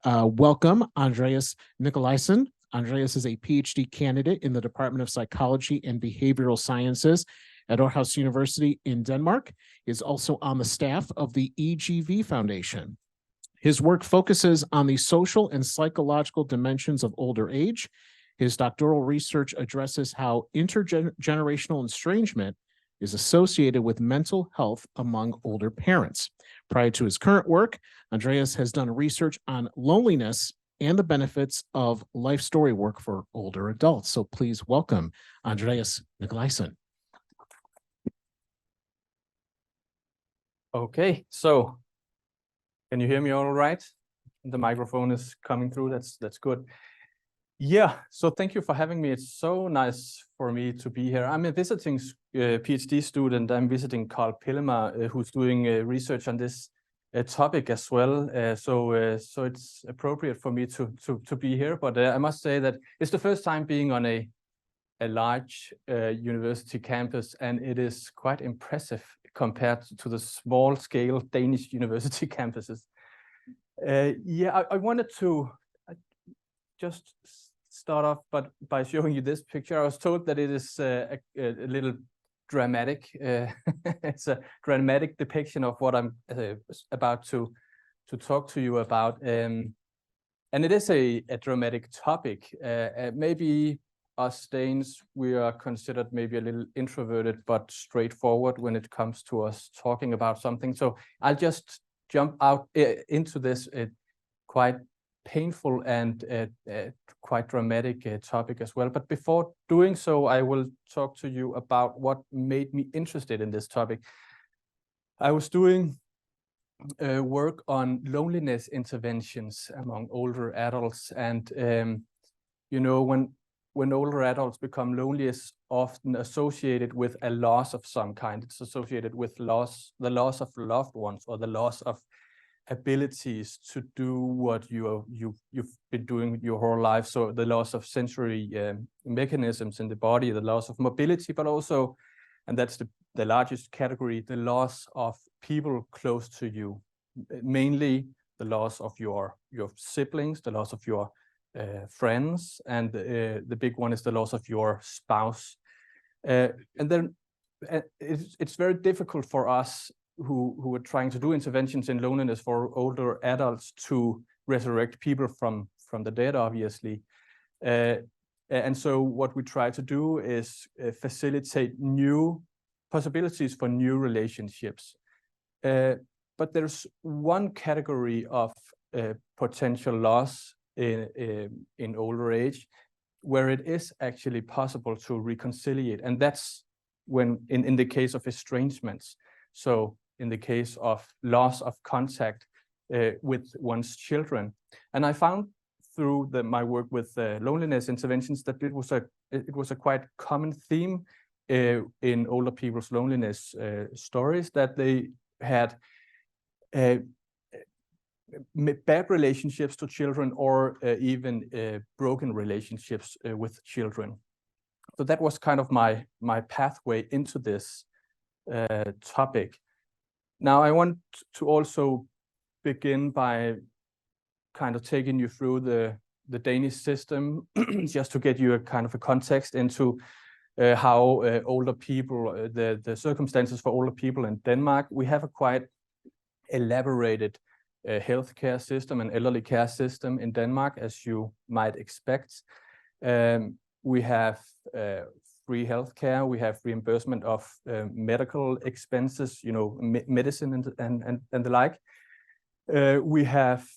Welcome, Andreas Nikolajsen. Andreas is a Ph.D. candidate in the Department of Psychology and Behavioral Sciences at Aarhus University in Denmark. He is also on the staff of the EGV-foundation. His work focuses on the social and psychological dimensions of older age. His doctoral research addresses how intergenerational estrangement is associated with mental health among older parents. Prior to his current work, Andreas has done research on loneliness and the benefits of life story work for older adults. So please welcome Andreas Nikolajsen. Okay, so can you hear me all right? The microphone is coming through. That's good. Yeah, so thank you for having me. It's so nice for me to be here. I'm a visiting PhD student. I'm visiting Carl Pillemar, who's doing research on this topic as well. So it's appropriate for me to be here. But I must say that it's the first time being on a large university campus, and it is quite impressive compared to the small-scale Danish university campuses. Yeah, I wanted to just start off by showing you this picture. I was told that it is a little dramatic. It's a dramatic depiction of what I'm about to talk to you about. And it is a dramatic topic. Maybe us Danes, we are considered maybe a little introverted, but straightforward when it comes to us talking about something. So I'll just jump out into this quite painful and quite dramatic topic as well. But before doing so, I will talk to you about what made me interested in this topic. I was doing work on loneliness interventions among older adults, and you know, when older adults become lonely, it's often associated with a loss of some kind. It's associated with the loss of loved ones, or the loss of abilities to do what you've been doing your whole life. So the loss of sensory mechanisms in the body, the loss of mobility, but also, and that's the largest category, the loss of people close to you, mainly the loss of your siblings, the loss of your friends, and the big one is the loss of your spouse. And then it's very difficult for us who are trying to do interventions in loneliness for older adults to resurrect people from the dead, obviously. And so what we try to do is facilitate new possibilities for new relationships. But there's one category of potential loss in older age where it is actually possible to reconciliate, and that's when in the case of estrangements. So in the case of loss of contact with one's children. And I found through my work with loneliness interventions that it was a quite common theme in older people's loneliness stories, that they had bad relationships to children, or even broken relationships with children. So that was kind of my pathway into this topic. Now I want to also begin by kind of taking you through the Danish system, just to get you a kind of a context into how older people, the circumstances for older people in Denmark. We have a quite elaborated healthcare system and elderly care system in Denmark, as you might expect. We have free healthcare. We have reimbursement of medical expenses, you know, medicine and the like. We have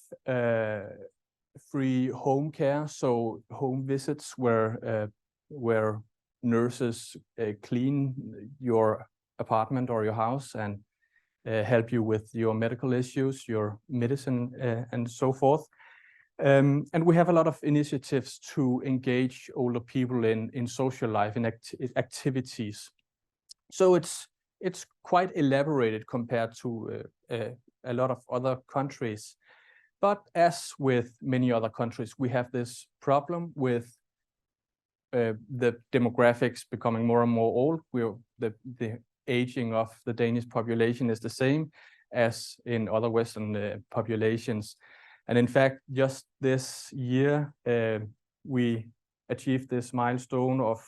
free home care, so home visits where nurses clean your apartment or your house and help you with your medical issues, your medicine, and so forth. And we have a lot of initiatives to engage older people in social life, in activities. So it's quite elaborated compared to a lot of other countries. But as with many other countries, we have this problem with the demographics becoming more and more old. The aging of the Danish population is the same as in other Western populations. And in fact, just this year, we achieved this milestone of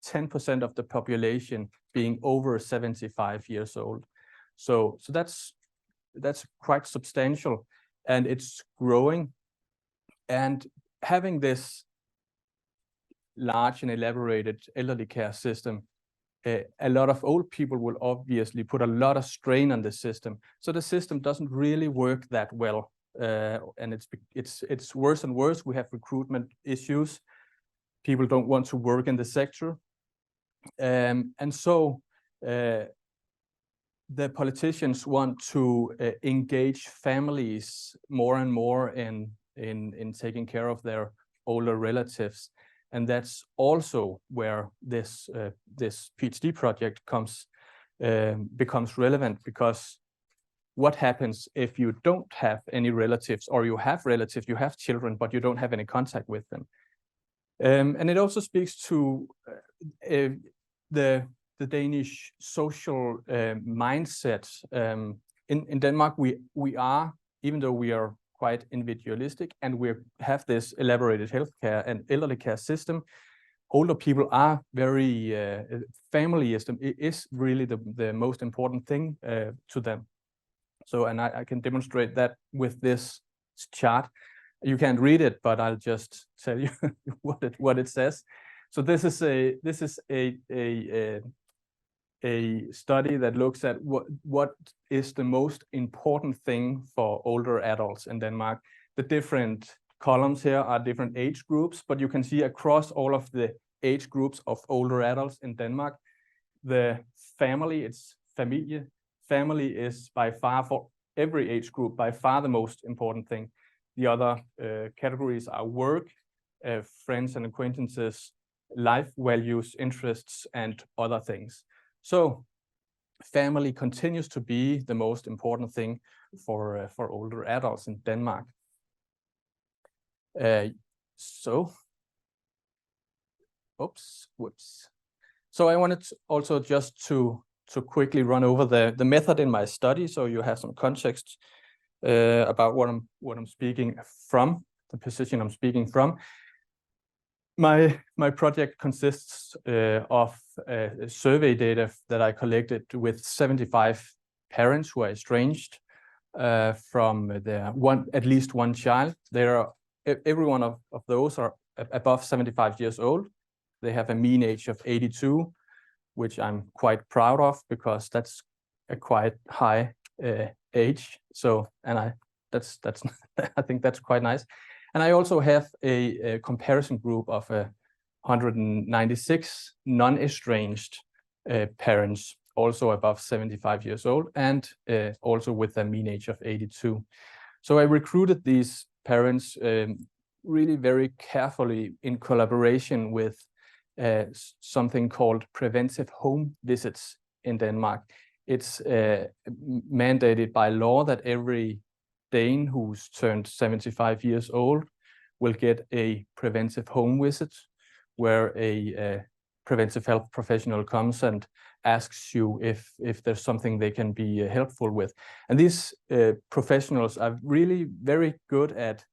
10% of the population being over 75 years old. So that's quite substantial, and it's growing. And having this large and elaborated elderly care system, a lot of old people will obviously put a lot of strain on the system. So the system doesn't really work that well, and it's worse and worse. We have recruitment issues. People don't want to work in the sector, and so the politicians want to engage families more and more in taking care of their older relatives. And that's also where this PhD project becomes relevant, because what happens if you don't have any relatives, or you have relatives, you have children, but you don't have any contact with them? And it also speaks to the Danish social mindset. In Denmark, we are, even though we are quite individualistic and we have this elaborated healthcare and elderly care system, older people are very familyism is really the most important thing to them. So, and I can demonstrate that with this chart. You can't read it, but I'll just tell you what it says. So this is a study that looks at what is the most important thing for older adults in Denmark. The different columns here are different age groups, but you can see across all of the age groups of older adults in Denmark, the family, it's familie. Family is by far, for every age group, by far the most important thing. The other categories are work, friends and acquaintances, life values, interests, and other things. So family continues to be the most important thing for older adults in Denmark. So I wanted also just to quickly run over the method in my study, so you have some context about what I'm speaking from, the position I'm speaking from. My project consists of survey data that I collected with 75 parents who are estranged from at least one child. Every one of those are above 75 years old. They have a mean age of 82, which I'm quite proud of, because that's a quite high age. So, and I think that's quite nice. And I also have a comparison group of 196 non-estranged parents, also above 75 years old, and also with a mean age of 82. So I recruited these parents really very carefully in collaboration with something called preventive home visits in Denmark. It's mandated by law that every Dane who's turned 75 years old will get a preventive home visit, where a preventive health professional comes and asks you if there's something they can be helpful with. And these professionals are really very good at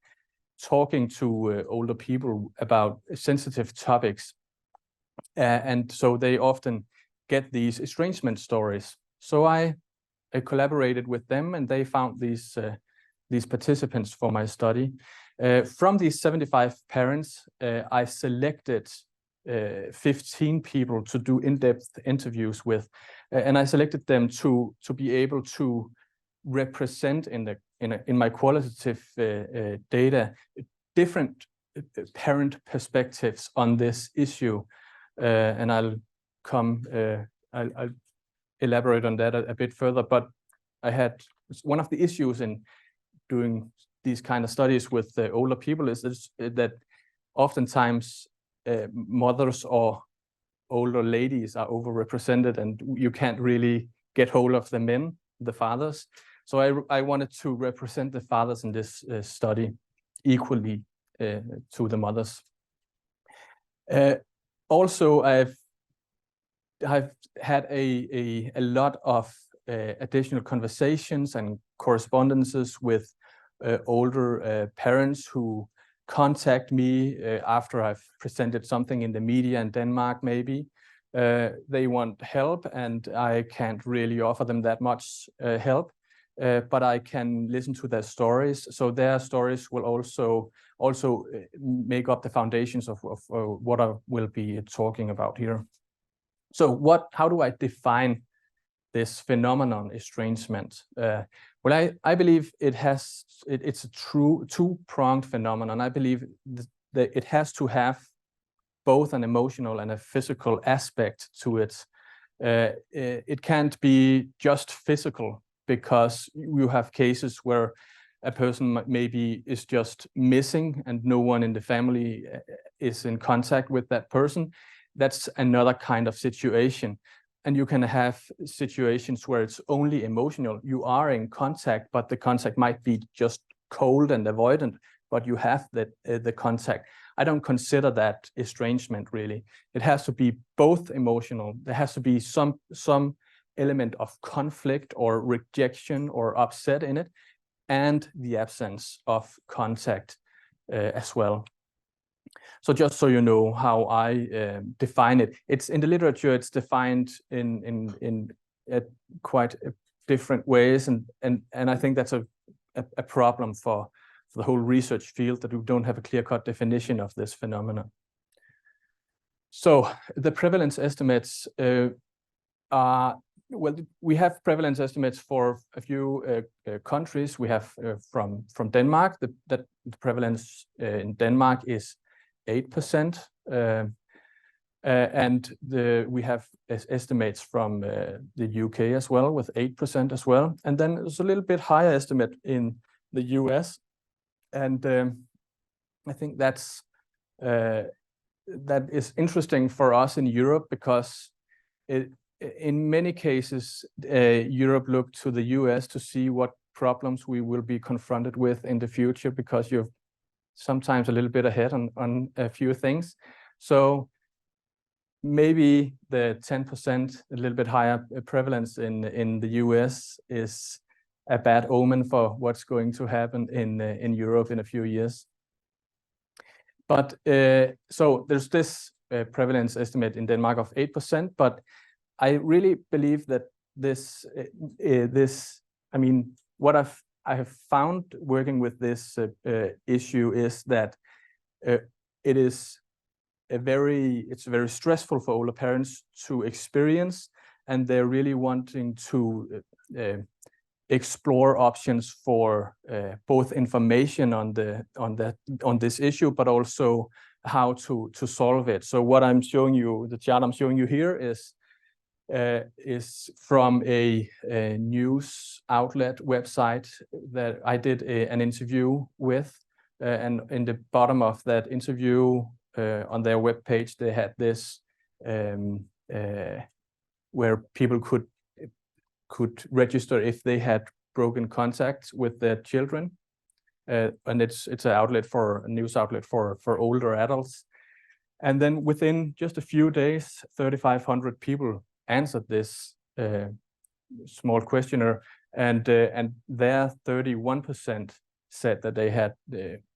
talking to older people about sensitive topics. And so they often get these estrangement stories. So I collaborated with them, and they found these participants for my study. From these 75 parents, I selected 15 people to do in-depth interviews with, and I selected them to be able to represent in my qualitative data different parent perspectives on this issue, and I'll elaborate on that a bit further. But I had one of the issues in doing these kind of studies with older people is that oftentimes mothers or older ladies are overrepresented, and you can't really get hold of the men, the fathers. So I wanted to represent the fathers in this study equally to the mothers. Also, I've had a lot of additional conversations and correspondences with older parents who contact me after I've presented something in the media in Denmark, maybe. They want help, and I can't really offer them that much help, but I can listen to their stories. So their stories will also make up the foundations of what I will be talking about here. So how do I define this phenomenon, estrangement? Well, I believe it's a true two-pronged phenomenon. I believe that it has to have both an emotional and a physical aspect to it. It can't be just physical, because you have cases where a person maybe is just missing and no one in the family is in contact with that person. That's another kind of situation. And you can have situations where it's only emotional. You are in contact, but the contact might be just cold and avoidant, but you have the contact. I don't consider that estrangement, really. It has to be both emotional. There has to be some element of conflict or rejection or upset in it, and the absence of contact as well. So just so you know how I define it, it's in the literature. It's defined in quite different ways, and I think that's a problem for the whole research field, that we don't have a clear-cut definition of this phenomenon. So the prevalence estimates are, well, we have prevalence estimates for a few countries. We have from Denmark. The prevalence in Denmark is 8%, and we have estimates from the UK as well, with 8% as well. And then there's a little bit higher estimate in the US, and I think that is interesting for us in Europe, because in many cases Europe looked to the US to see what problems we will be confronted with in the future, because you're sometimes a little bit ahead on a few things. So maybe the 10%, a little bit higher prevalence in the US, is a bad omen for what's going to happen in Europe in a few years. But so there's this prevalence estimate in Denmark of 8%, but I really believe that this, I mean, what I have found working with this issue is that it's very stressful for older parents to experience, and they're really wanting to explore options for both information on this issue, but also how to solve it. So what I'm showing you, the chart I'm showing you here, is from a news outlet website that I did an interview with, and in the bottom of that interview on their webpage, they had this where people could register if they had broken contact with their children, and it's a news outlet for older adults. And then within just a few days, 3,500 people answered this small questionnaire, and their 31% said that they had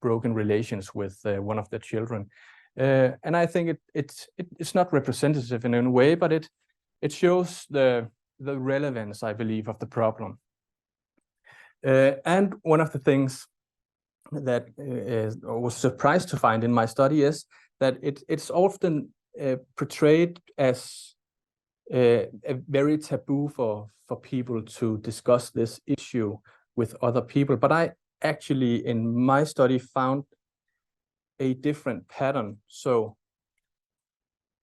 broken relations with one of their children. And I think it's not representative in any way, but it shows the relevance, I believe, of the problem. And one of the things that I was surprised to find in my study is that it's often portrayed as a very taboo for people to discuss this issue with other people. But I actually, in my study, found a different pattern. So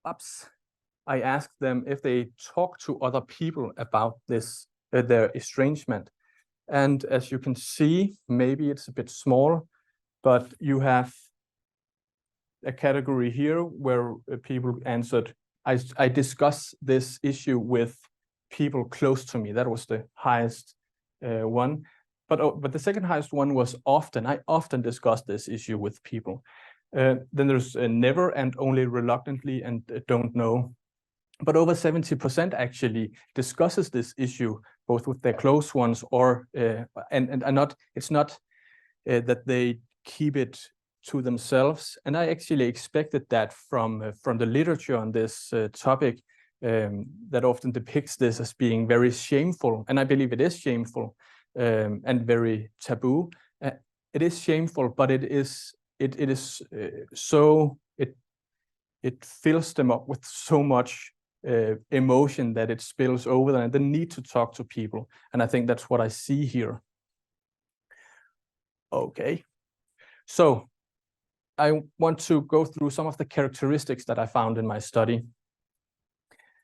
I asked them if they talk to other people about this, their estrangement. And as you can see, maybe it's a bit small, but you have a category here where people answered, I discuss this issue with people close to me. That was the highest one. But the second highest one was often. I often discuss this issue with people. Then there's never and only reluctantly and don't know. But over 70% actually discusses this issue both with their close ones or and not. It's not that they keep it to themselves. And I actually expected that from the literature on this topic, that often depicts this as being very shameful. And I believe it is shameful and very taboo. It is shameful, but it fills them up with so much emotion that it spills over and the need to talk to people. And I think that's what I see here. Okay, so I want to go through some of the characteristics that I found in my study,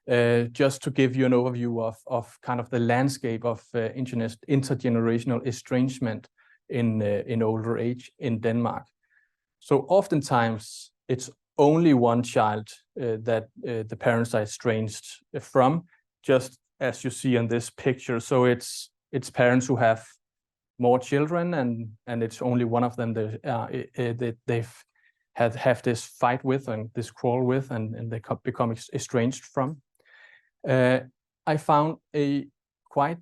just to give you an overview of kind of the landscape of intergenerational estrangement in older age in Denmark. So oftentimes it's only one child that the parents are estranged from, just as you see in this picture. So it's parents who have more children, and it's only one of them that they've have this fight with and this quarrel with, and they become estranged from. I found a quite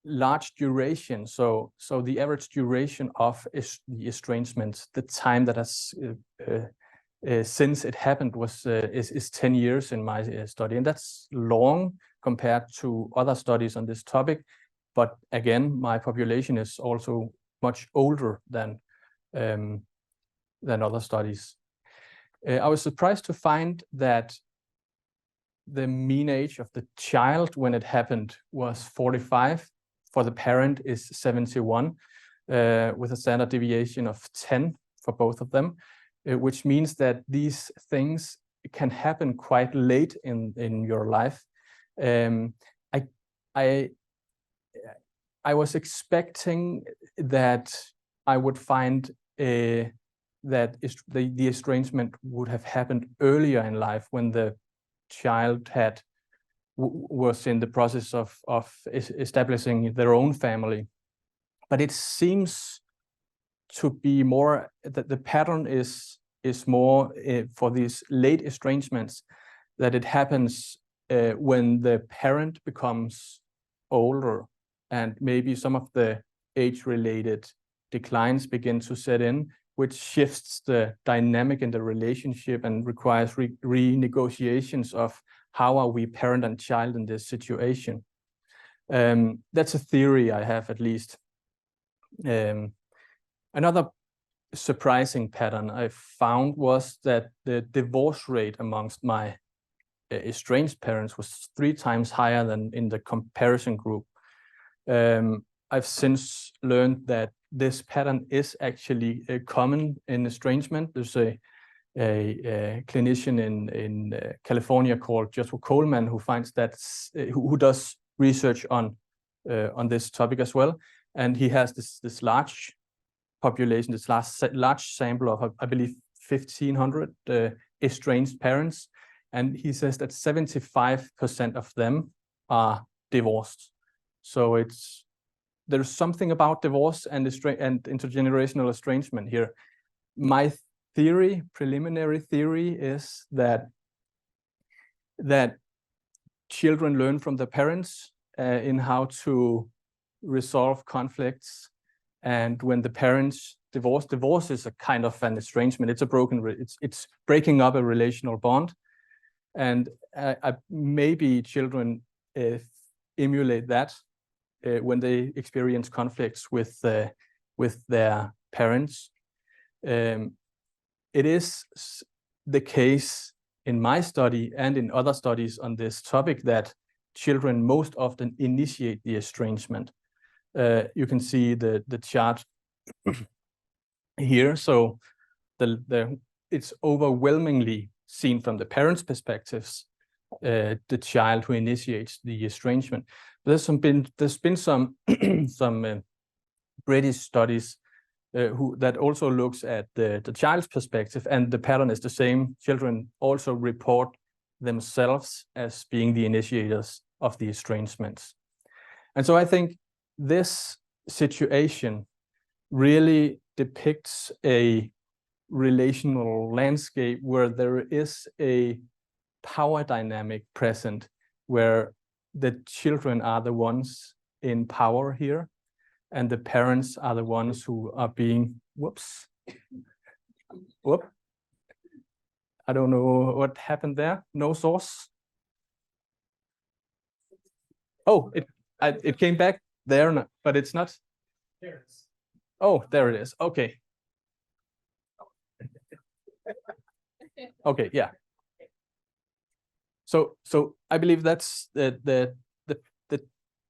large duration. So the average duration of the estrangement, the time that has since it happened is 10 years in my study, and that's long compared to other studies on this topic. But again, my population is also much older than other studies. I was surprised to find that the mean age of the child when it happened was 45. For the parent is 71, with a standard deviation of 10 for both of them, which means that these things can happen quite late in your life. I was expecting that I would find that the estrangement would have happened earlier in life, when the child was in the process of establishing their own family. But it seems to be more that the pattern is more for these late estrangements, that it happens when the parent becomes older, and maybe some of the age-related declines begin to set in, which shifts the dynamic in the relationship and requires renegotiations of how are we parent and child in this situation. That's a theory I have, at least. Another surprising pattern I found was that the divorce rate amongst my estranged parents was 3 times higher than in the comparison group. I've since learned that this pattern is actually common in estrangement. There's a clinician in California called Joshua Coleman who finds that who does research on this topic as well, and he has this large population, this large sample of I believe 1,500 estranged parents, and he says that 75% of them are divorced. So there's something about divorce and intergenerational estrangement here. My preliminary theory is that children learn from their parents in how to resolve conflicts, and when the parents divorce is a kind of an estrangement. It's it's breaking up a relational bond, and maybe children emulate that when they experience conflicts with their parents. It is the case in my study and in other studies on this topic that children most often initiate the estrangement. You can see the chart here. So it's overwhelmingly seen from the parents' perspectives, the child who initiates the estrangement. There's been some some British studies that also looks at the child's perspective, and the pattern is the same. Children also report themselves as being the initiators of the estrangements. And so I think this situation really depicts a relational landscape where there is a power dynamic present, where the children are the ones in power here. and the parents are the ones who are being, whoops, whoop. I don't know what happened there. No source. Oh, it came back there, but it's not. There it is. Oh, there it is. Okay. Okay, yeah. So I believe that's the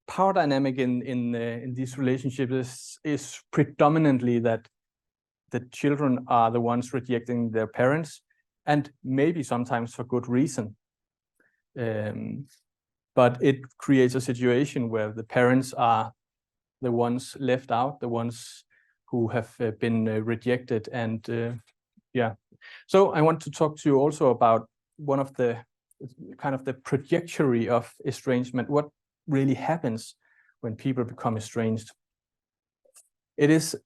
power dynamic in these relationships is predominantly that the children are the ones rejecting their parents, and maybe sometimes for good reason. But it creates a situation where the parents are the ones left out, the ones who have been rejected. And yeah, so I want to talk to you also about one of the kind of the trajectory of estrangement, what really happens when people become estranged. It's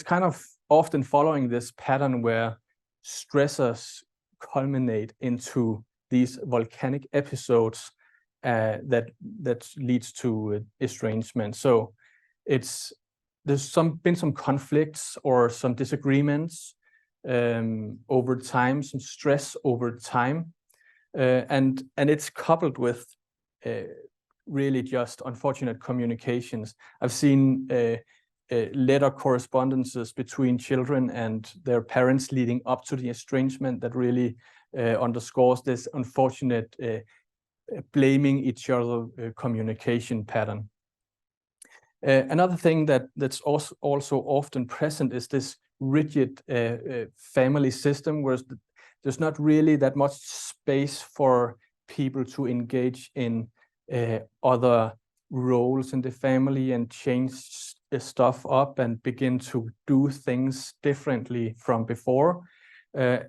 kind of often following this pattern where stressors culminate into these volcanic episodes that leads to estrangement. So there's been some conflicts or some disagreements over time, some stress over time, and it's coupled with really just unfortunate communications. I've seen letter correspondences between children and their parents leading up to the estrangement that really underscores this unfortunate blaming each other communication pattern. Another thing that's also often present is this rigid family system where there's not really that much space for people to engage in other roles in the family and change stuff up and begin to do things differently from before. I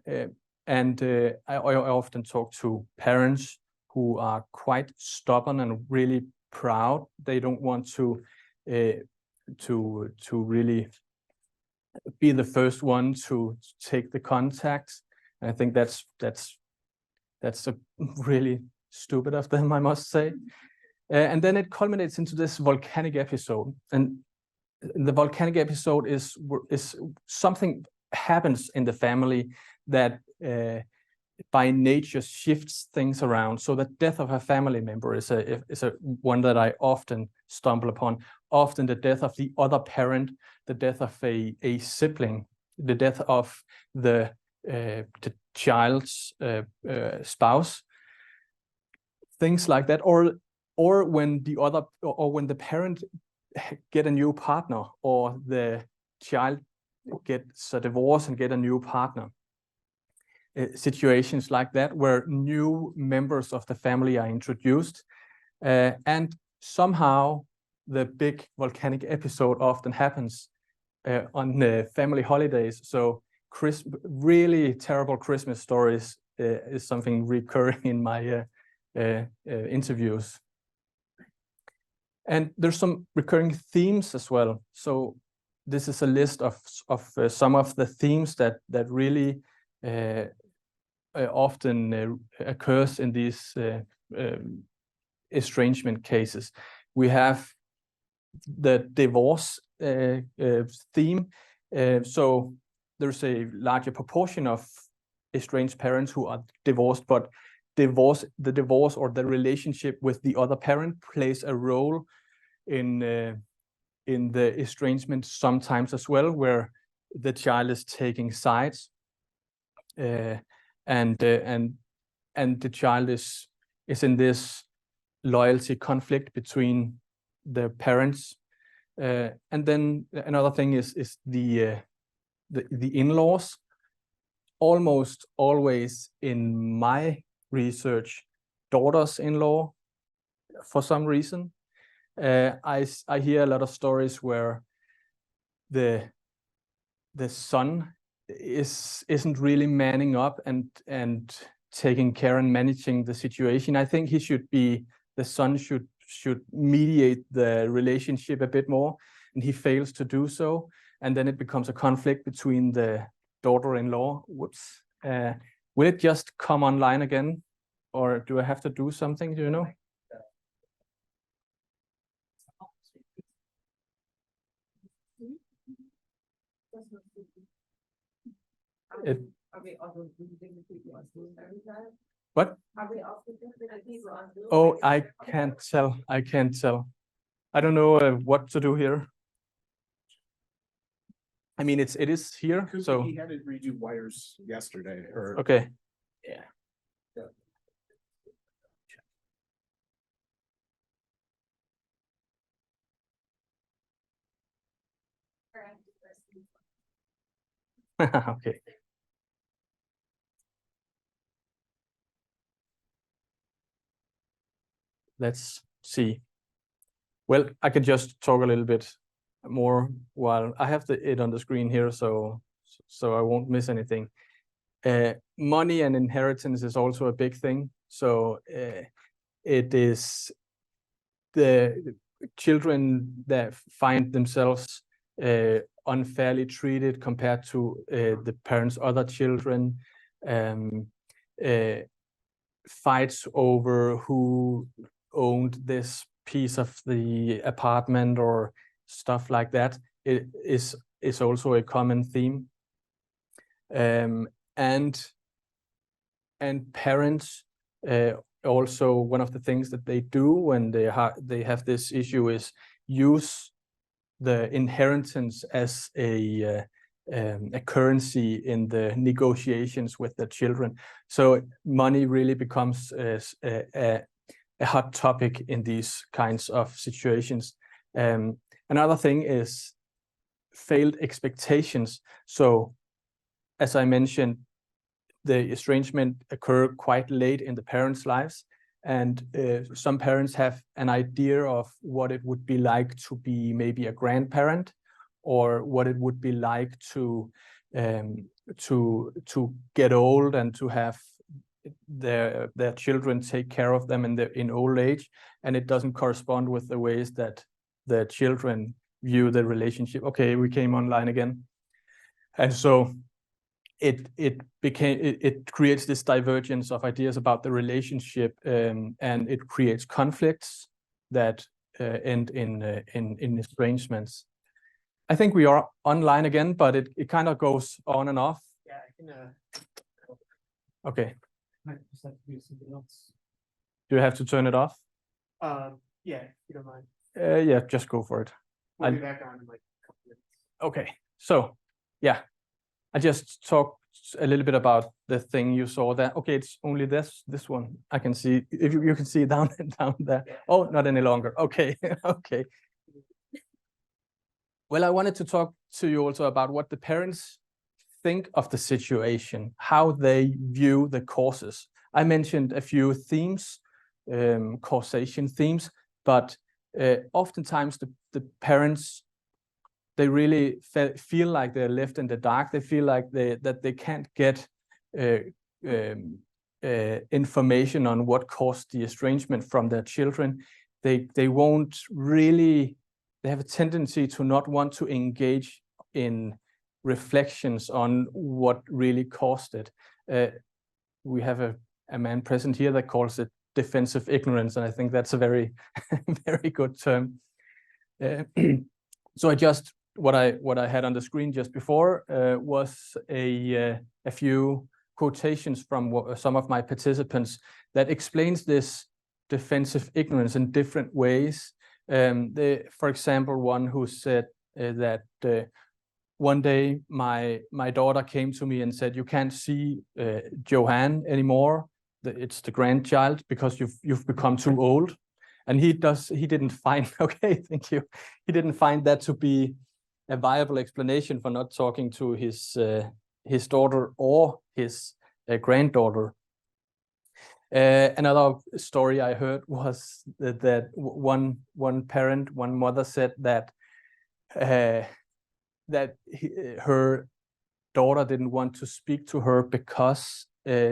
often talk to parents who are quite stubborn and really proud. They don't want to really be the first one to take the contact. And I think that's a really stupid of them, I must say. And then it culminates into this volcanic episode. And the volcanic episode is something happens in the family that by nature shifts things around. So the death of a family member is a one that I often stumble upon. Often the death of the other parent, the death of a sibling, the death of the child's spouse, things like that, or when the parent get a new partner, or the child gets a divorce and get a new partner. Situations like that where new members of the family are introduced, and somehow the big volcanic episode often happens on the family holidays. So really terrible Christmas stories is something recurring in my interviews. And there's some recurring themes as well. So this is a list of some of the themes that really often occurs in these estrangement cases. We have the divorce theme. So there's a larger proportion of estranged parents who are divorced, but the divorce or the relationship with the other parent plays a role in the estrangement sometimes as well, where the child is taking sides, and the child is in this loyalty conflict between the parents. And then another thing is the in-laws. Almost always in my research, daughters-in-law for some reason. I hear a lot of stories where the son isn't really manning up and taking care and managing the situation. I think the son should mediate the relationship a bit more, and he fails to do so, and then it becomes a conflict between the daughter-in-law. Whoops. Will it just come online again, or do I have to do something? Do you know? Are we also losing the people on Zoom every time? What? Are we also losing the people on Zoom? Oh, I can't tell. I can't tell. I don't know what to do here. I mean, it is here, so He had to redo wires yesterday, or. okay. Yeah. Okay. Let's see. Well, I can just talk a little bit more while I have it on the screen here, so I won't miss anything. Money and inheritance is also a big thing. So it is the children that find themselves unfairly treated compared to the parents' other children. Fights over who owned this piece of the apartment or stuff like that. It is also a common theme. And parents also, one of the things that they do when they have this issue is use the inheritance as a currency in the negotiations with the children. So money really becomes a hot topic in these kinds of situations. Another thing is failed expectations. So as I mentioned, the estrangement occur quite late in the parents' lives, and some parents have an idea of what it would be like to be maybe a grandparent, or what it would be like to get old and to have their children take care of them in old age, and it doesn't correspond with the ways that the children view the relationship. Okay, we came online again, and so it creates this divergence of ideas about the relationship, and it creates conflicts that end in estrangements. I think we are online again, but it kind of goes on and off. Yeah, I can. Okay. I just have to do something else. Do you have to turn it off? Yeah, if you don't mind. Yeah, just go for it. We'll be back on in like a couple minutes. Okay, so yeah, I just talked a little bit about the thing you saw there. Okay, it's only this one. I can see, if you can see down there. Oh, not any longer. Okay, okay. Well, I wanted to talk to you also about what the parents think of the situation, how they view the causes. I mentioned a few themes, causation themes, but oftentimes the parents, they really feel like they're left in the dark. They feel like that they can't get information on what caused the estrangement from their children. They won't really. They have a tendency to not want to engage in reflections on what really caused it. We have a man present here that calls it defensive ignorance, and I think that's a very, very good term. So what I had on the screen just before was a few quotations from some of my participants that explains this defensive ignorance in different ways. For example, one who said that one day my daughter came to me and said, "You can't see Johan anymore. It's the grandchild, because you've become too old." And he didn't find okay, thank you. He didn't find that to be a viable explanation for not talking to his daughter or his granddaughter. Another story I heard was that one mother said that her daughter didn't want to speak to her because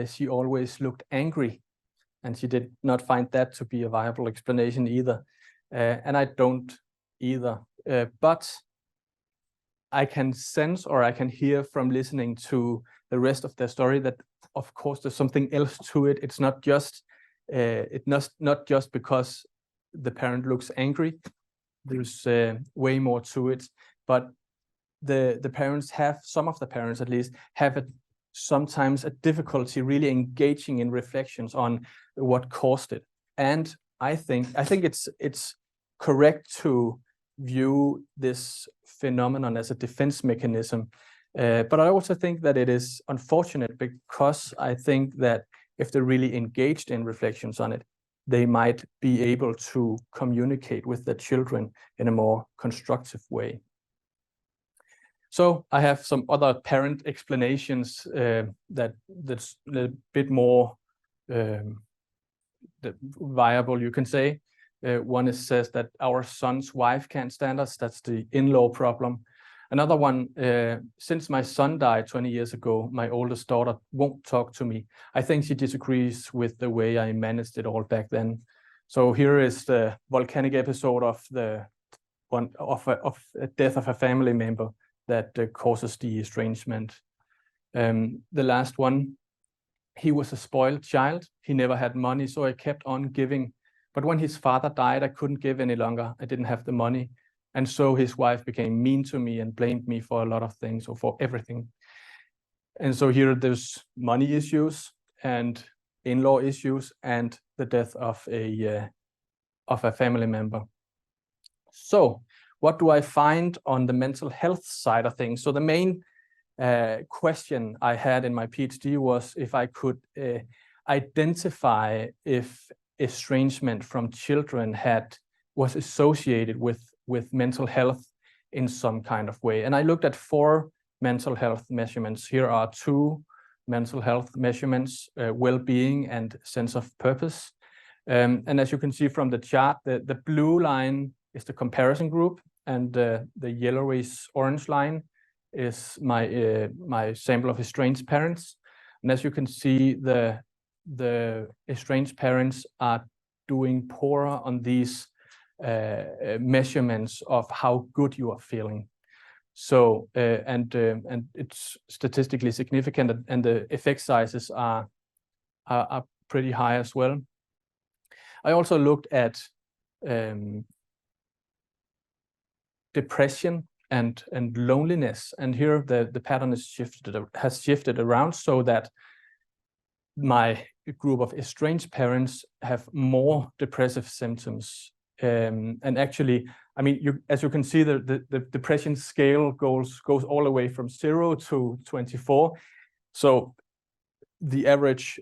she always looked angry, and she did not find that to be a viable explanation either. And I don't either. But I can sense, or I can hear from listening to the rest of their story, that of course there's something else to it. It's not just not just because the parent looks angry. There's way more to it. But the parents have, some of the parents at least, have a sometimes a difficulty really engaging in reflections on what caused it. And I think it's correct to view this phenomenon as a defense mechanism. But I also think that it is unfortunate, because I think that if they're really engaged in reflections on it, they might be able to communicate with their children in a more constructive way. So I have some other parent explanations that's a little bit more viable, you can say. One says that our son's wife can't stand us. That's the in-law problem. Another one, since my son died 20 years ago, my oldest daughter won't talk to me. I think she disagrees with the way I managed it all back then. So here is the volcanic episode of the a death of a family member that causes the estrangement. The last one, he was a spoiled child. He never had money, so I kept on giving. But when his father died, I couldn't give any longer. I didn't have the money. And so his wife became mean to me and blamed me for a lot of things, or for everything. And so here there's money issues and in-law issues and the death of a family member. So what do I find on the mental health side of things? So the main question I had in my PhD was if I could identify if estrangement from children was associated with mental health in some kind of way. And I looked at 4 mental health measurements. Here are 2 mental health measurements, well-being and sense of purpose. And as you can see from the chart, the blue line is the comparison group, and the yellowish orange line is my sample of estranged parents. And as you can see, the estranged parents are doing poorer on these measurements of how good you are feeling. So and it's statistically significant, and the effect sizes are pretty high as well. I also looked at depression and loneliness, and here the pattern has shifted around, so that my group of estranged parents have more depressive symptoms. And actually, I mean, as you can see, the depression scale goes all the way from 0 to 24. So the average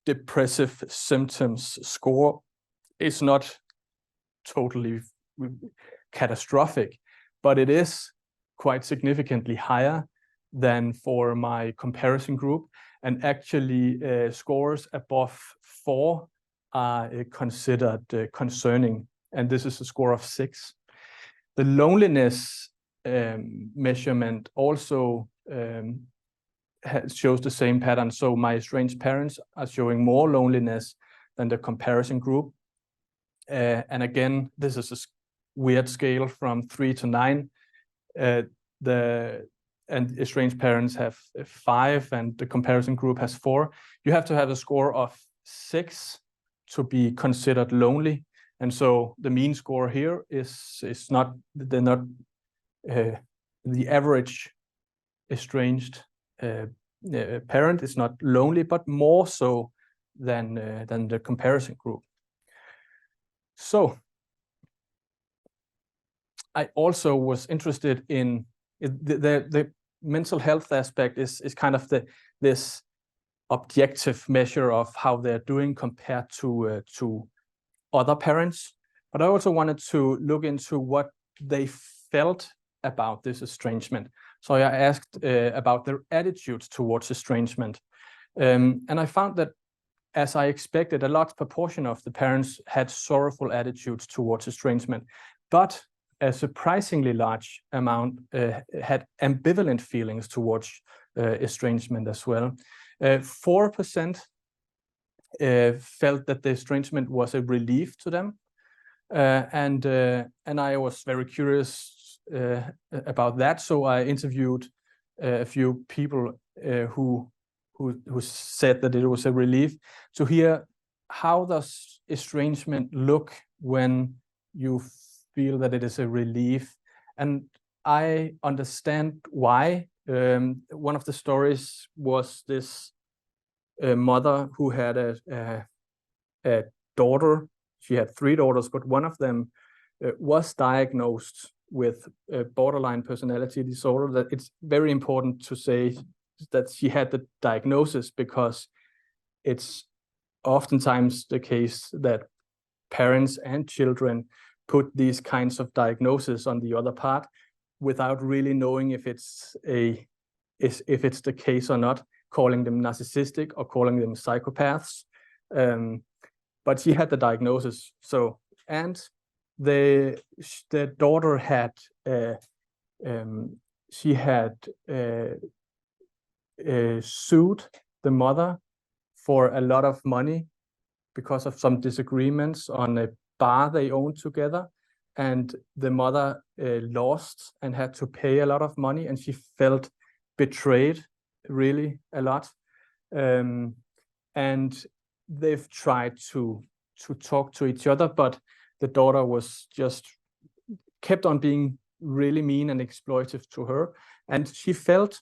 depressive symptoms score is not totally catastrophic, but it is quite significantly higher than for my comparison group. And actually, scores above 4 are considered concerning, and this is a score of 6. The loneliness measurement also shows the same pattern. So my estranged parents are showing more loneliness than the comparison group. And again, this is a weird scale from 3 to 9. And estranged parents have 5, and the comparison group has 4. You have to have a score of 6 to be considered lonely, and so the mean score here is not, they're not the average estranged parent is not lonely, but more so than the comparison group. So I also was interested in the mental health aspect is kind of this objective measure of how they're doing compared to other parents. But I also wanted to look into what they felt about this estrangement. So I asked about their attitudes towards estrangement. And I found that, as I expected, a large proportion of the parents had sorrowful attitudes towards estrangement, but a surprisingly large amount had ambivalent feelings towards estrangement as well. 4% felt that the estrangement was a relief to them, and I was very curious about that. So I interviewed a few people who said that it was a relief. To hear, how does estrangement look when you feel that it is a relief? And I understand why One of the stories was this mother who had a daughter. She had 3 daughters, but one of them was diagnosed with a borderline personality disorder. That it's very important to say that she had the diagnosis, because it's oftentimes the case that parents and children put these kinds of diagnoses on the other part without really knowing if it's the case or not, calling them narcissistic or calling them psychopaths. But she had the diagnosis. So, and the daughter had she had sued the mother for a lot of money because of some disagreements on a bar they owned together, and the mother lost and had to pay a lot of money, and she felt betrayed really a lot. And they've tried to talk to each other, but the daughter was just kept on being really mean and exploitive to her, and she felt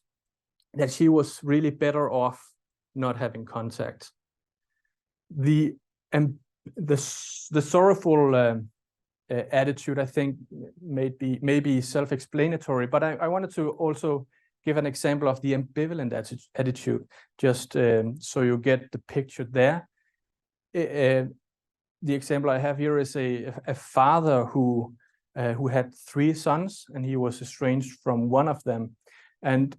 that she was really better off not having contact. The sorrowful attitude, I think, may be self-explanatory, but I wanted to also give an example of the ambivalent attitude, just so you get the picture there. The example I have here is a father who had 3 sons, and he was estranged from one of them, and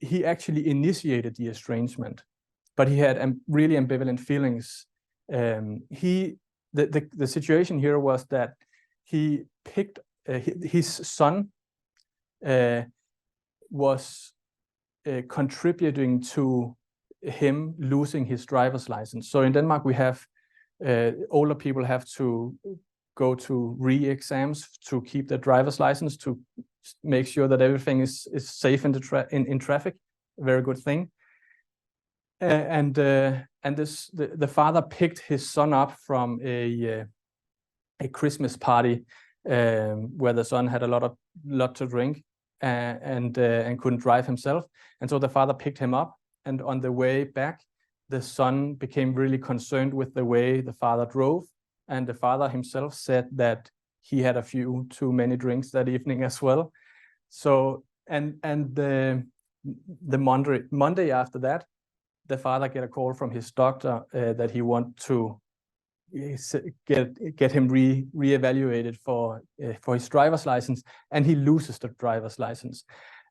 he actually initiated the estrangement, but he had really ambivalent feelings. The situation here was that he picked his son was contributing to him losing his driver's license. So in Denmark, we have older people have to go to re-exams to keep their driver's license, to make sure that everything is safe in traffic. A very good thing. And the father picked his son up from a Christmas party where the son had a lot to drink and couldn't drive himself, and so the father picked him up. And on the way back, the son became really concerned with the way the father drove, and the father himself said that he had a few too many drinks that evening as well. So and the Monday after that, the father get a call from his doctor that he want to get him re-evaluated for his driver's license, and he loses the driver's license,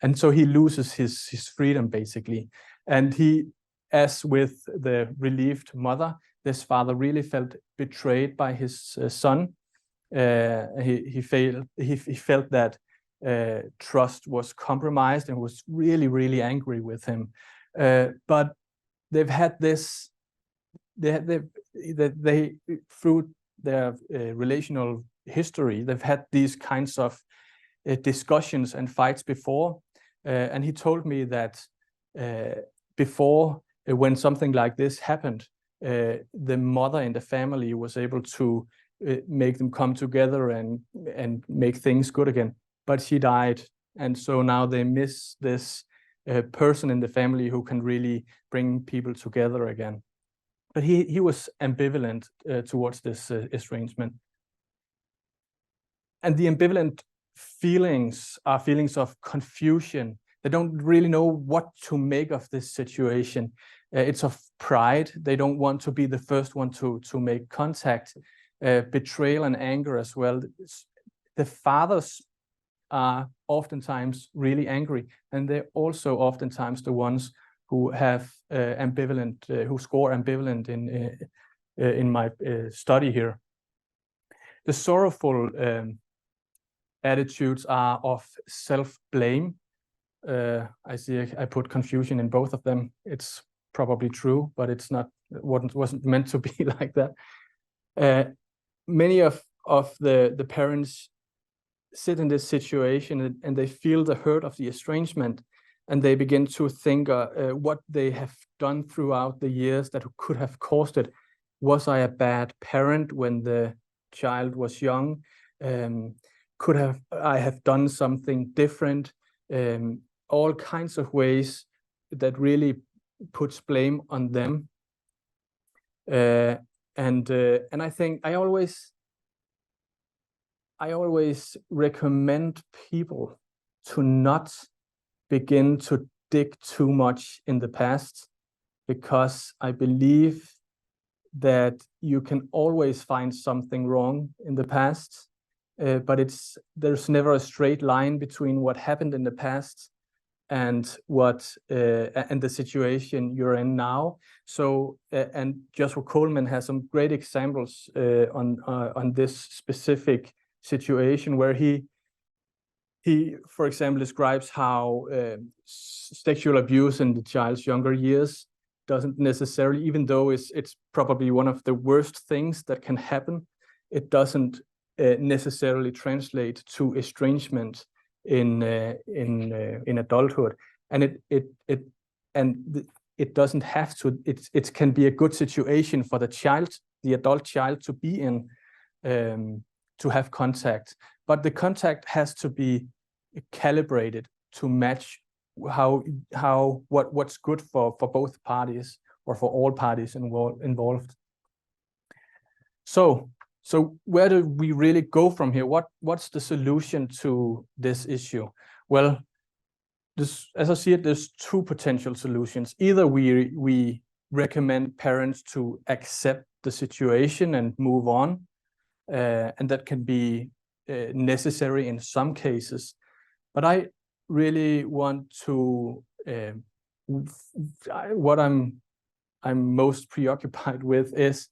and so he loses his freedom basically. And he, as with the relieved mother, this father really felt betrayed by his son. He felt that trust was compromised and was really angry with him. But they've had this. They through their relational history, they've had these kinds of discussions and fights before. And he told me that before, when something like this happened, the mother in the family was able to make them come together and make things good again. But she died, and so now they miss this person in the family who can really bring people together again. But he was ambivalent towards this estrangement. And the ambivalent feelings are feelings of confusion. They don't really know what to make of this situation. It's of pride. They don't want to be the first one to make contact. Betrayal and anger as well. The fathers are oftentimes really angry, and they're also oftentimes the ones who have ambivalent, who score ambivalent in my study here. The sorrowful attitudes are of self-blame. I see I put confusion in both of them. It's probably true, but it's not. It wasn't meant to be like that. Many of the parents sit in this situation and they feel the hurt of the estrangement, and they begin to think what they have done throughout the years that could have caused it. Was I a bad parent when the child was young? Could I have done something different? all kinds of ways that really puts blame on them. And I think I always recommend people to not begin to dig too much in the past, because I believe that you can always find something wrong in the past, but there's never a straight line between what happened in the past and and the situation you're in now. So and Joshua Coleman has some great examples on this specific situation, where he for example describes how sexual abuse in the child's younger years doesn't necessarily, even though it's probably one of the worst things that can happen, it doesn't necessarily translate to estrangement in adulthood, and it doesn't have to. It can be a good situation for the adult child to be in, to have contact, but the contact has to be calibrated to match what's good for both parties, or for all parties involved. So where do we really go from here? What's the solution to this issue? Well, as I see it, there's two potential solutions. Either we recommend parents to accept the situation and move on, and that can be necessary in some cases. But I really want to, what I'm most preoccupied with is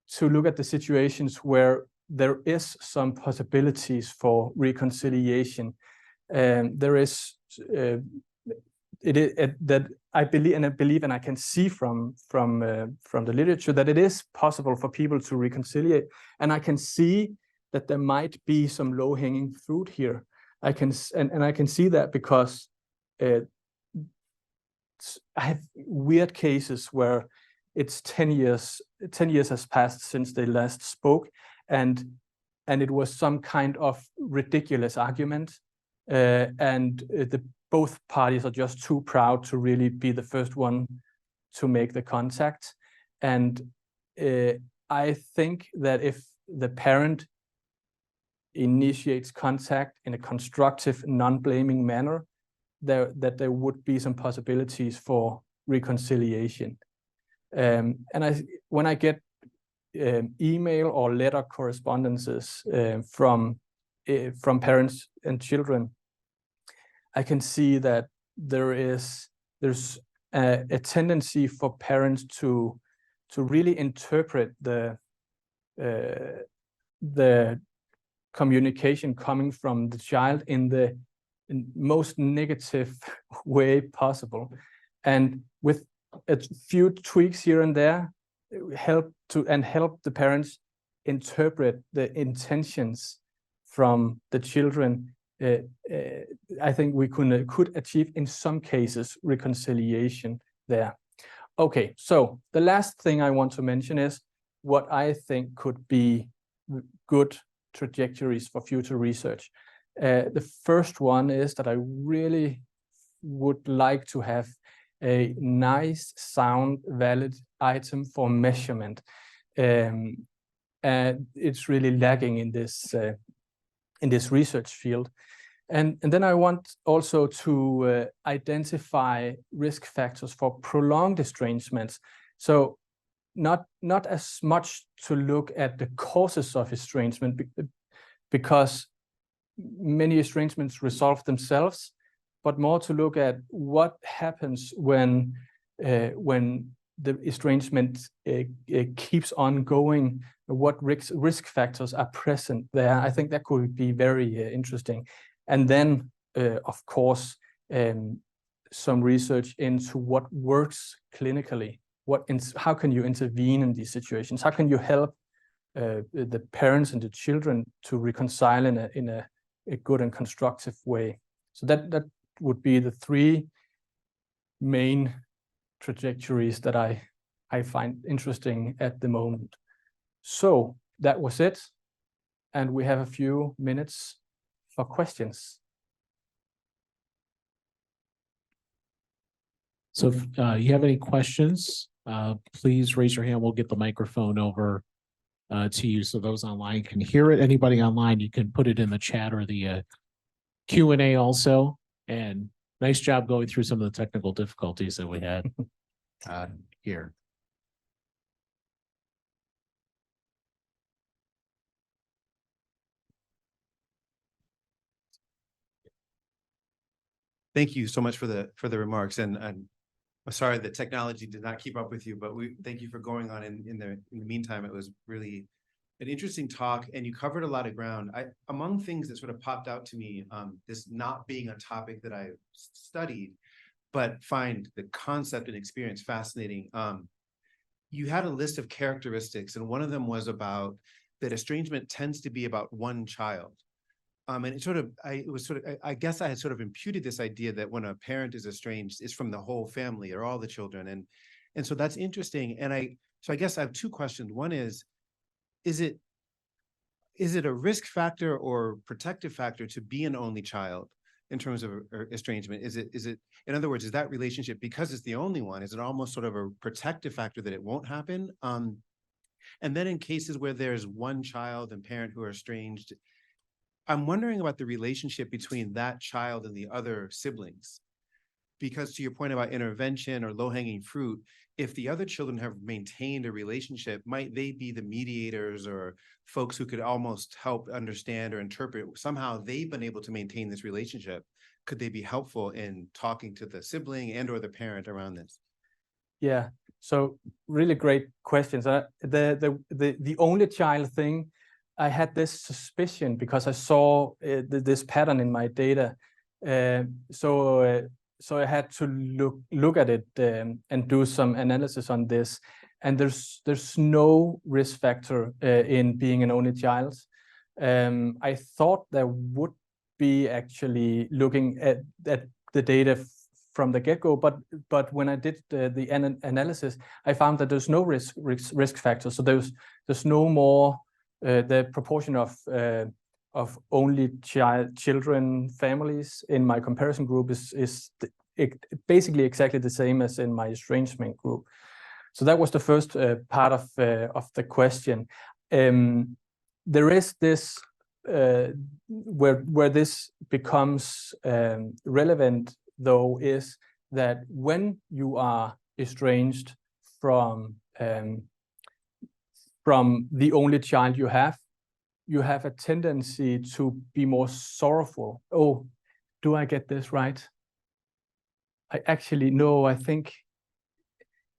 to look at the situations where there is some possibilities for reconciliation. There is that I believe and I can see from the literature that it is possible for people to reconcile, and I can see that there might be some low-hanging fruit here. I can see that because I have weird cases where it's 10 years has passed since they last spoke, and it was some kind of ridiculous argument, and both parties are just too proud to really be the first one to make the contact. And I think that if the parent initiates contact in a constructive, non-blaming manner, that there would be some possibilities for reconciliation. And when I get email or letter correspondences from parents and children, I can see that there's a tendency for parents to really interpret the communication coming from the child in the most negative way possible, and with a few tweaks here and there help the parents interpret the intentions from the children. I think we could achieve in some cases reconciliation there. Okay, so the last thing I want to mention is what I think could be good trajectories for future research. The first one is that I really would like to have a nice, sound, valid item for measurement. And it's really lagging in this research field. And then I want also to identify risk factors for prolonged estrangements. So not as much to look at the causes of estrangement, because many estrangements resolve themselves, but more to look at what happens when the estrangement keeps on going, what risk factors are present there. I think that could be very interesting. And then, of course, some research into what works clinically. How can you intervene in these situations? How can you help the parents and the children to reconcile in a good and constructive way? So that would be the three main trajectories that I find interesting at the moment. So that was it, and we have a few minutes for questions. So if you have any questions, please raise your hand. We'll get the microphone over to you so those online can hear it. Anybody online, you can put it in the chat or the Q&A also. And nice job going through some of the technical difficulties that we had here. Thank you so much for the remarks, and I'm sorry that technology did not keep up with you, but we thank you for going on in the meantime. It was really an interesting talk, and you covered a lot of ground. Among things that sort of popped out to me, this not being a topic that I studied, but find the concept and experience fascinating. You had a list of characteristics, and one of them was about that estrangement tends to be about one child. And I guess I had sort of imputed this idea that when a parent is estranged, it's from the whole family or all the children. And so that's interesting. And so I guess I have two questions. One is it a risk factor or protective factor to be an only child in terms of estrangement? Is it, in other words, is that relationship, because it's the only one, is it almost sort of a protective factor that it won't happen? And then in cases where there's one child and parent who are estranged, I'm wondering about the relationship between that child and the other siblings, because to your point about intervention or low-hanging fruit, if the other children have maintained a relationship, might they be the mediators or folks who could almost help understand or interpret? Somehow they've been able to maintain this relationship. Could they be helpful in talking to the sibling and or the parent around this? Yeah, so really great questions. The only child thing, I had this suspicion because I saw this pattern in my data. So I had to look at it and do some analysis on this. And there's no risk factor in being an only child. I thought there would be actually looking at the data from the get-go, but when I did the analysis, I found that there's no risk factor. So there's no more. The proportion of only children families in my comparison group is basically exactly the same as in my estrangement group. So that was the first part of the question. There is this where this becomes relevant, though, is that when you are estranged from the only child you have a tendency to be more sorrowful. Oh, do I get this right? I actually, no, I think,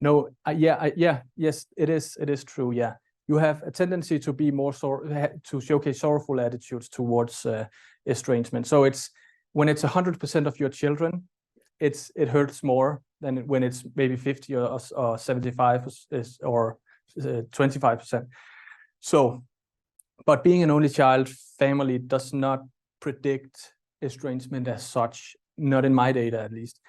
no, yes, it is true, yeah. You have a tendency to be more to showcase sorrowful attitudes towards estrangement. So it's, when it's 100% of your children, it hurts more than when it's maybe 50 or 75 or 25%. So, but being an only child family does not predict estrangement as such, not in my data at least.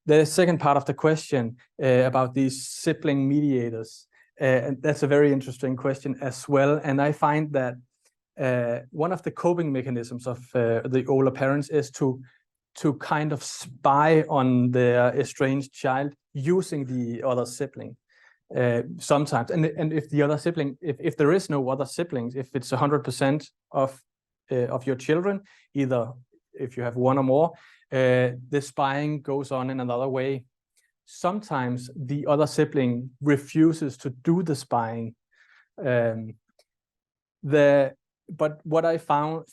The second part of the question about these sibling mediators, and that's a very interesting question as well. And I find that one of the coping mechanisms of the older parents is to kind of spy on their estranged child using the other sibling. Sometimes, and if the other sibling, if there is no other siblings, if it's 100% of your children, either if you have one or more, the spying goes on in another way. Sometimes the other sibling refuses to do the spying. But what I found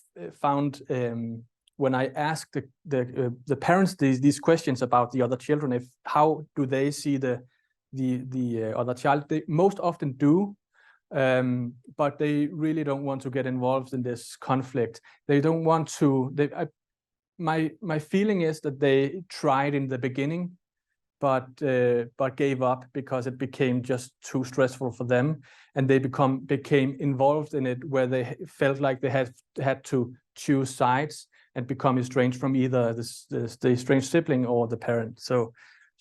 when I asked the parents these questions about the other children, how do they see the other child, they most often do, but they really don't want to get involved in this conflict. They don't want to. My feeling is that they tried in the beginning, but gave up because it became just too stressful for them, and they became involved in it where they felt like they had to choose sides and become estranged from either the estranged sibling or the parent. So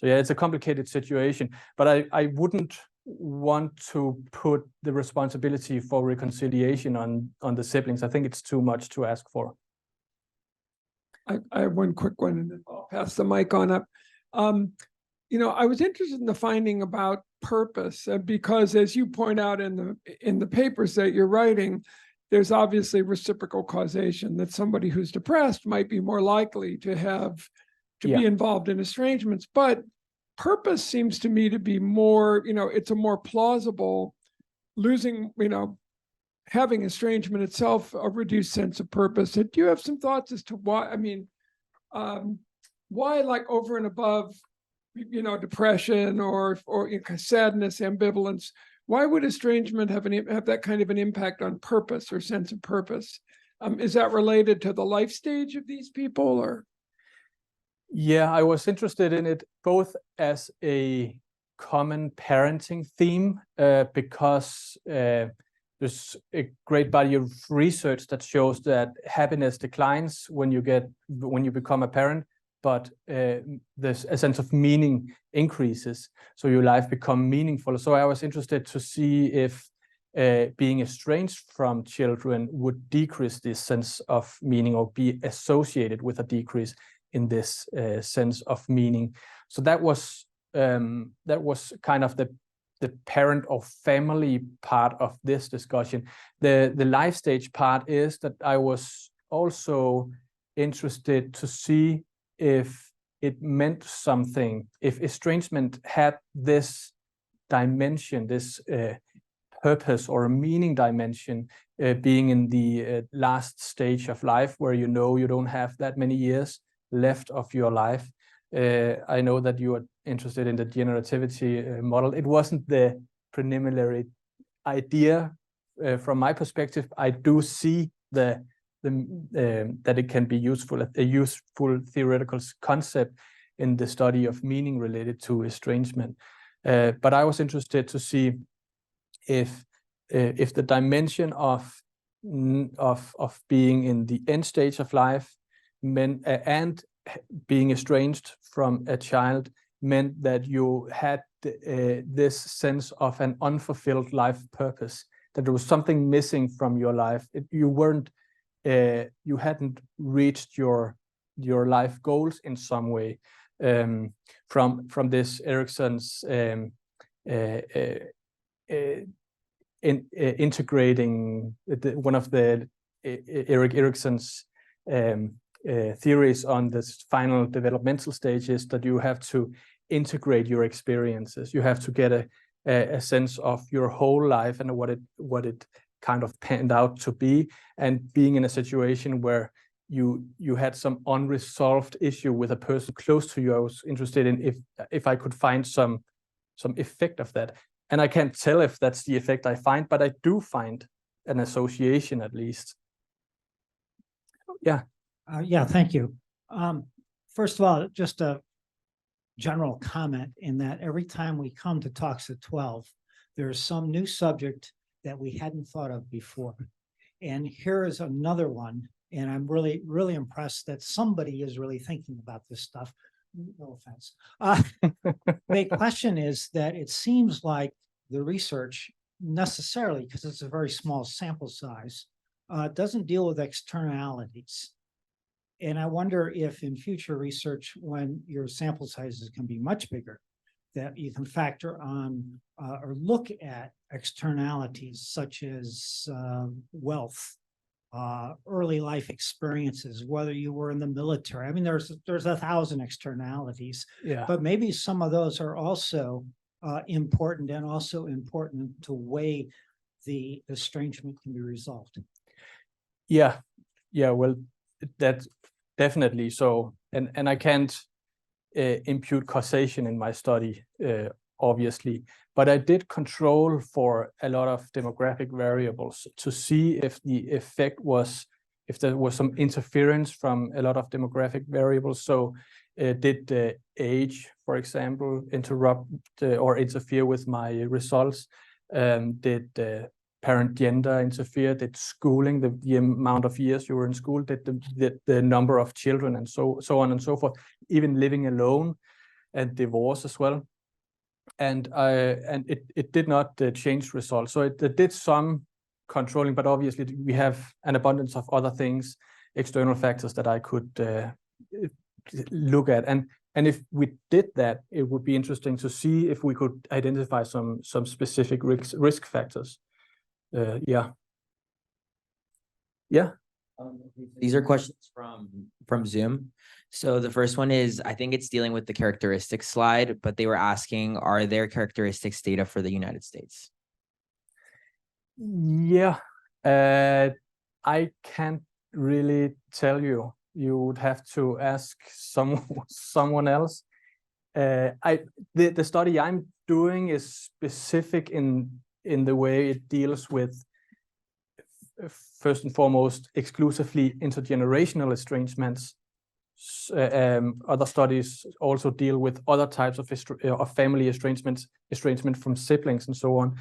yeah, it's a complicated situation, but I wouldn't want to put the responsibility for reconciliation on the siblings. I think it's too much to ask for. I have one quick one, and then I'll pass the mic on up. I was interested in the finding about purpose, because as you point out in the papers that you're writing, there's obviously reciprocal causation, that somebody who's depressed might be more likely to be involved in estrangements. But purpose seems to me to be more, it's a more plausible losing, having estrangement itself, a reduced sense of purpose. Do you have some thoughts as to why? Why, like, over and above, depression or sadness, ambivalence, why would estrangement have that kind of an impact on purpose or sense of purpose? Is that related to the life stage of these people, or? Yeah, I was interested in it both as a common parenting theme, because there's a great body of research that shows that happiness declines when you become a parent, but there's a sense of meaning increases, so your life become meaningful. So I was interested to see if being estranged from children would decrease this sense of meaning or be associated with a decrease in this sense of meaning. So that was kind of the parent or family part of this discussion. The life stage part is that I was also interested to see if it meant something, if estrangement had this dimension, this purpose or a meaning dimension, being in the last stage of life where you don't have that many years left of your life. I know that you are interested in the generativity model. It wasn't the preliminary idea from my perspective. I do see that it can be a useful theoretical concept in the study of meaning related to estrangement. But I was interested to see if the dimension of being in the end stage of life and being estranged from a child meant that you had this sense of an unfulfilled life purpose, that there was something missing from your life. You hadn't reached your life goals in some way. From this Erikson's integrating one of the Erik Erikson's theories on this final developmental stages, that you have to integrate your experiences. You have to get a sense of your whole life and what it kind of panned out to be, and being in a situation where you had some unresolved issue with a person close to you. I was interested in if I could find some effect of that, and I can't tell if that's the effect I find, but I do find an association at least. Yeah. Yeah, thank you. First of all, just a general comment in that every time we come to Talks at 12, there's some new subject that we hadn't thought of before. And here is another one. And I'm really, really impressed that somebody is really thinking about this stuff. No offense. The question is that it seems like the research necessarily, because it's a very small sample size, doesn't deal with externalities. And I wonder if in future research, when your sample sizes can be much bigger, that you can factor on or look at externalities such as wealth, early life experiences, whether you were in the military. I mean, there's 1,000 externalities, but maybe some of those are also important, and also important to way the estrangement can be resolved. Yeah, well, that's definitely so. And I can't impute causation in my study, obviously, but I did control for a lot of demographic variables to see if the effect was, if there was some interference from a lot of demographic variables. So did the age, for example, interrupt or interfere with my results? Did the parent gender interfere? Did schooling, the amount of years you were in school, did the number of children, and so on and so forth, even living alone, and divorce as well. And it did not change results. So it did some controlling, but obviously we have an abundance of other things, external factors that I could look at. And And if we did that, it would be interesting to see if we could identify some specific risk factors. Yeah. These are questions from Zoom. So the first one is, I think it's dealing with the characteristics slide, but they were asking, are there characteristics data for the United States? Yeah, I can't really tell you. You would have to ask someone else. The study I'm doing is specific in the way it deals with, first and foremost, exclusively intergenerational estrangements. Other studies also deal with other types of family estrangement from siblings and so on.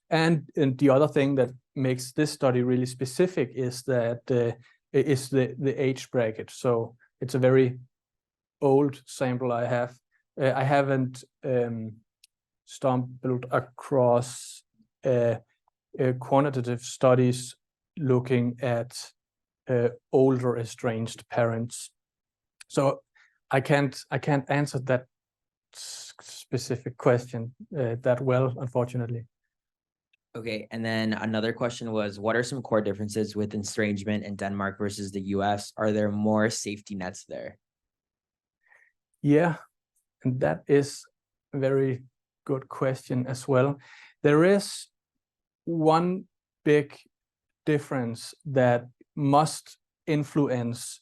And the other thing that makes this study really specific is that is the age bracket. So it's a very old sample I have. I haven't stumbled across quantitative studies looking at older estranged parents. So I can't answer that specific question that well, unfortunately. Okay, and then another question was, what are some core differences with estrangement in Denmark versus the US? Are there more safety nets there? Yeah, and that is a very good question as well. There is one big difference that must influence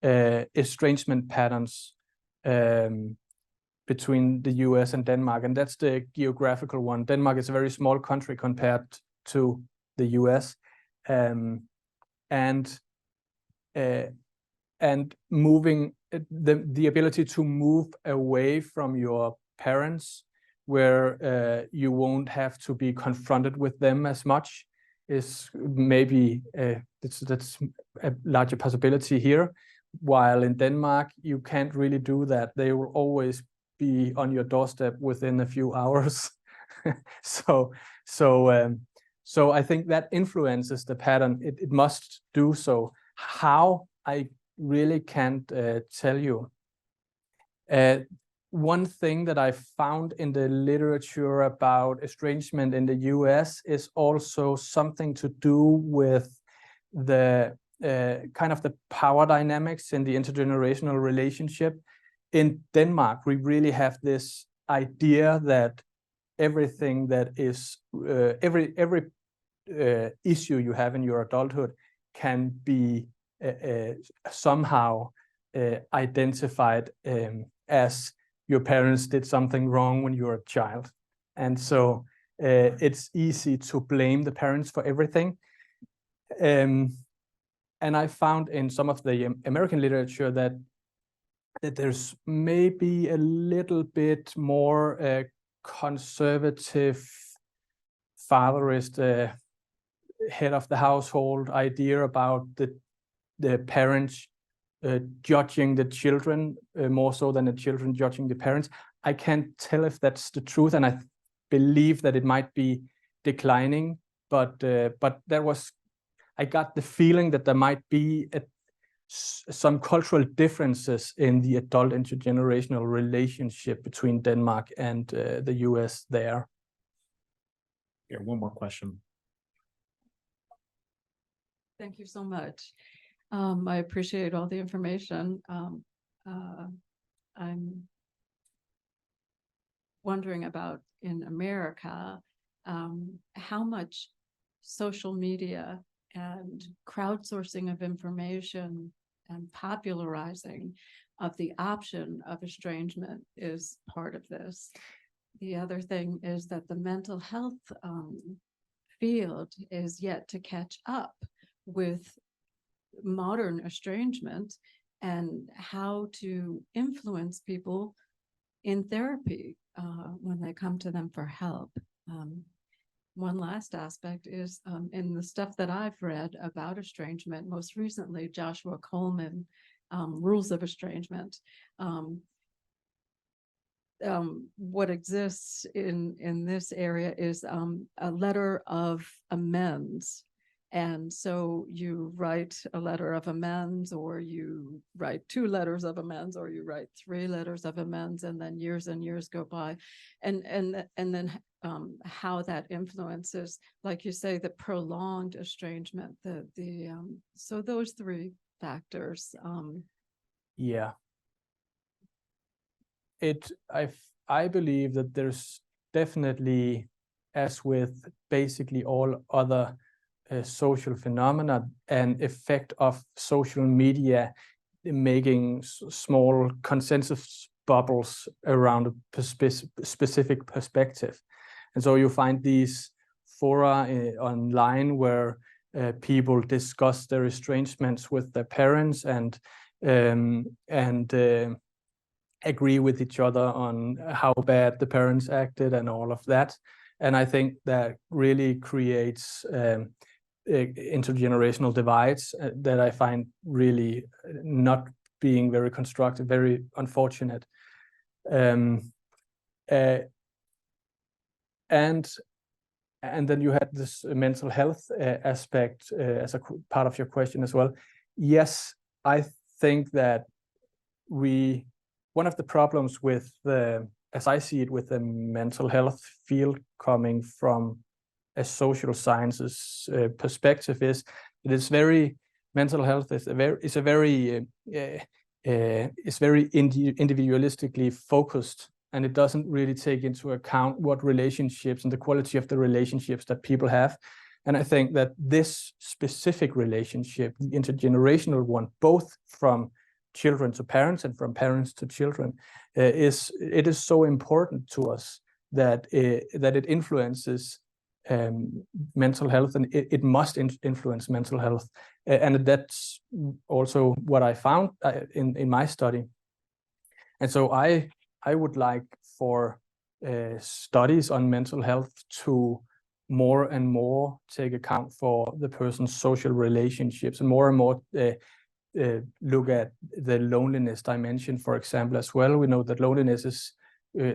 estrangement patterns between the US and Denmark, and that's the geographical one. Denmark is a very small country compared to the US, and moving the ability to move away from your parents, where you won't have to be confronted with them as much, is maybe that's a larger possibility here. While in Denmark, you can't really do that. They will always be on your doorstep within a few hours. So I think that influences the pattern. It must do so. How, I really can't tell you. One thing that I found in the literature about estrangement in the US is also something to do with the kind of the power dynamics in the intergenerational relationship. In Denmark, we really have this idea that everything that is every issue you have in your adulthood can be somehow identified as your parents did something wrong when you were a child. And so it's easy to blame the parents for everything. And I found in some of the American literature that there's maybe a little bit more conservative, fatherist, head of the household idea about the parents judging the children more so than the children judging the parents. I can't tell if that's the truth, and I believe that it might be declining, but I got the feeling that there might be some cultural differences in the adult intergenerational relationship between Denmark and the US there. Yeah, one more question. Thank you so much. I appreciate all the information. I'm wondering about in America, how much social media and crowdsourcing of information and popularizing of the option of estrangement is part of this. The other thing is that the mental health field is yet to catch up with modern estrangement and how to influence people in therapy when they come to them for help. One last aspect is in the stuff that I've read about estrangement, most recently Joshua Coleman, Rules of Estrangement. What exists in this area is a letter of amends, And so you write a letter of amends, or you write 2 letters of amends, or you write 3 letters of amends, and then years and years go by. And then how that influences, like you say, the prolonged estrangement, so those 3 factors. Yeah. I believe that there's definitely, as with basically all other social phenomena, an effect of social media making small consensus bubbles around a specific perspective. And so you find these fora online where people discuss their estrangements with their parents and agree with each other on how bad the parents acted and all of that. And I think that really creates intergenerational divides that I find really not being very constructive, very unfortunate. And then you had this mental health aspect as a part of your question as well. Yes, I think that one of the problems with as I see it, with the mental health field coming from a social sciences perspective, is it is very, mental health is very individualistically focused, and it doesn't really take into account what relationships and the quality of the relationships that people have. And I think that this specific relationship, the intergenerational one, both from children to parents and from parents to children, is so important to us that it influences mental health, and it must influence mental health. And that's also what I found in my study. And so I would like for studies on mental health to more and more take account for the person's social relationships, and more look at the loneliness dimension, for example, as well. We know that loneliness is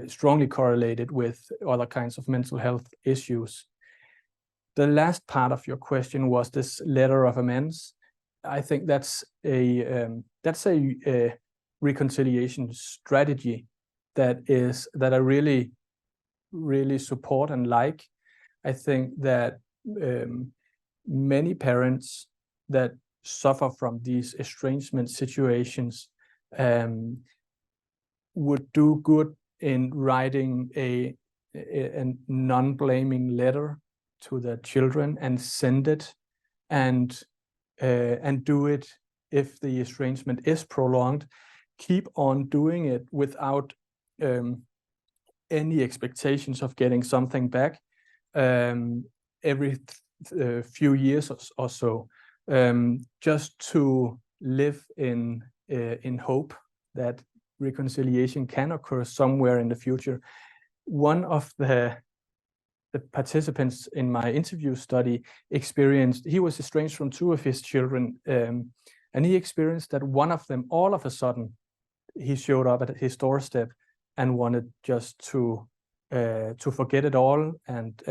strongly correlated with other kinds of mental health issues. The last part of your question was this letter of amends. I think that's a reconciliation strategy that I really, really support and like. I think that many parents that suffer from these estrangement situations would do good in writing a non-blaming letter to their children and send it, and do it if the estrangement is prolonged. Keep on doing it without any expectations of getting something back every few years or so, just to live in hope that reconciliation can occur somewhere in the future. One of the participants in my interview study he was estranged from 2 of his children, and he experienced that one of them, all of a sudden, he showed up at his doorstep and wanted just to forget it all and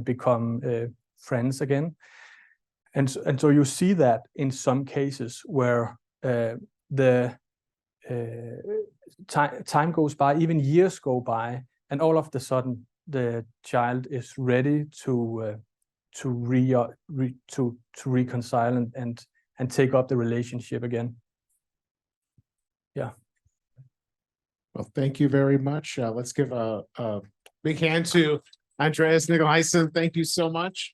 become friends again. And so you see that in some cases where the time goes by, even years go by, and all of a sudden the child is ready to reconcile and take up the relationship again. Yeah. Well, thank you very much. Let's give a big hand to Andreas Nikolajsen. Thank you so much.